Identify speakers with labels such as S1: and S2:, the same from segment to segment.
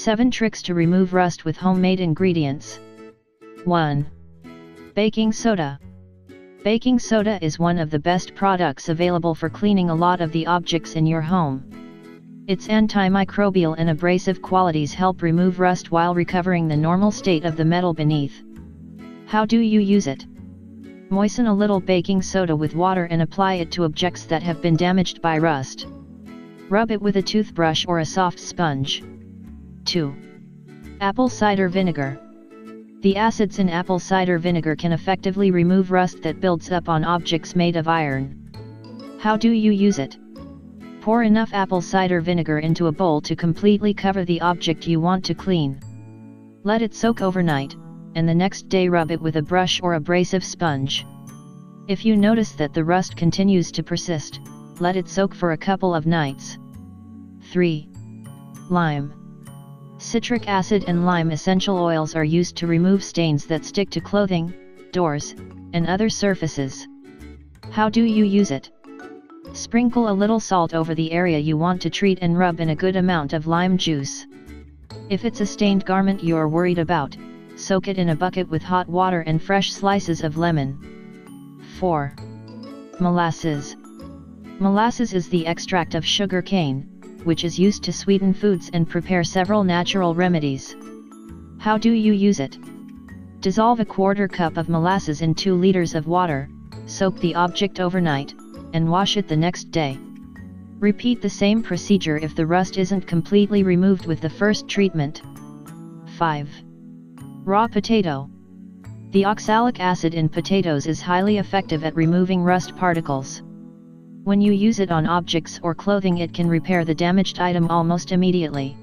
S1: 7 Tricks to remove rust with homemade ingredients. 1. Baking soda. Baking soda is one of the best products available for cleaning a lot of the objects in your home. Its antimicrobial and abrasive qualities help remove rust while recovering the normal state of the metal beneath. How do you use it? Moisten a little baking soda with water and apply it to objects that have been damaged by rust. Rub it with a toothbrush or a soft sponge. 2. Apple cider vinegar. The acids in apple cider vinegar can effectively remove rust that builds up on objects made of iron. How do you use it? Pour enough apple cider vinegar into a bowl to completely cover the object you want to clean. Let it soak overnight, and the next day rub it with a brush or abrasive sponge. If you notice that the rust continues to persist, let it soak for a couple of nights. 3. Lime. Citric acid and lime essential oils are used to remove stains that stick to clothing, doors, and other surfaces. How do you use it? Sprinkle a little salt over the area you want to treat and rub in a good amount of lime juice. If it's a stained garment you're worried about, soak it in a bucket with hot water and fresh slices of lemon. 4. Molasses. Molasses is the extract of sugar cane, which is used to sweeten foods and prepare several natural remedies. How do you use it? Dissolve a quarter cup of molasses in 2 liters of water, soak the object overnight, and wash it the next day. Repeat the same procedure if the rust isn't completely removed with the first treatment. 5. Raw potato. The oxalic acid in potatoes is highly effective at removing rust particles. When you use it on objects or clothing, it can repair the damaged item almost immediately.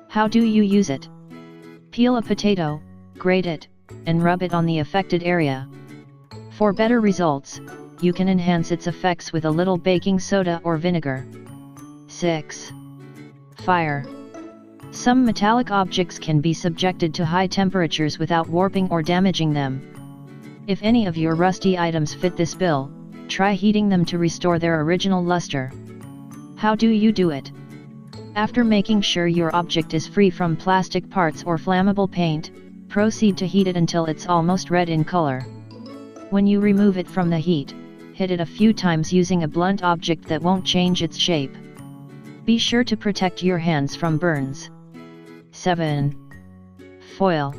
S1: How do you use it? Peel a potato, grate it, and rub it on the affected area. For better results, you can enhance its effects with a little baking soda or vinegar. 6. Fire. Some metallic objects can be subjected to high temperatures without warping or damaging them. If any of your rusty items fit this bill, try heating them to restore their original luster. How do you do it? After making sure your object is free from plastic parts or flammable paint, proceed to heat it until it's almost red in color. When you remove it from the heat, hit it a few times using a blunt object that won't change its shape. Be sure to protect your hands from burns. 7. Foil.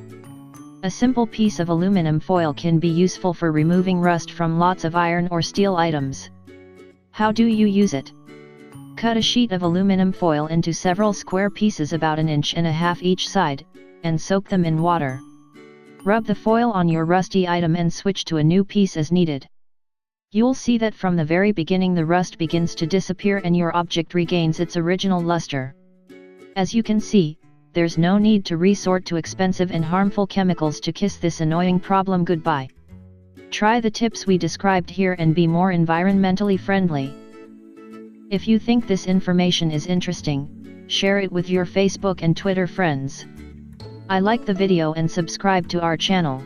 S1: A simple piece of aluminum foil can be useful for removing rust from lots of iron or steel items. How do you use it? Cut a sheet of aluminum foil into several square pieces about 1.5 inches each side, and soak them in water. Rub the foil on your rusty item and switch to a new piece as needed. You'll see that from the very beginning the rust begins to disappear and your object regains its original luster. As you can see, there's no need to resort to expensive and harmful chemicals to kiss this annoying problem goodbye. Try the tips we described here and be more environmentally friendly. If you think this information is interesting, share it with your Facebook and Twitter friends. I like the video and subscribe to our channel.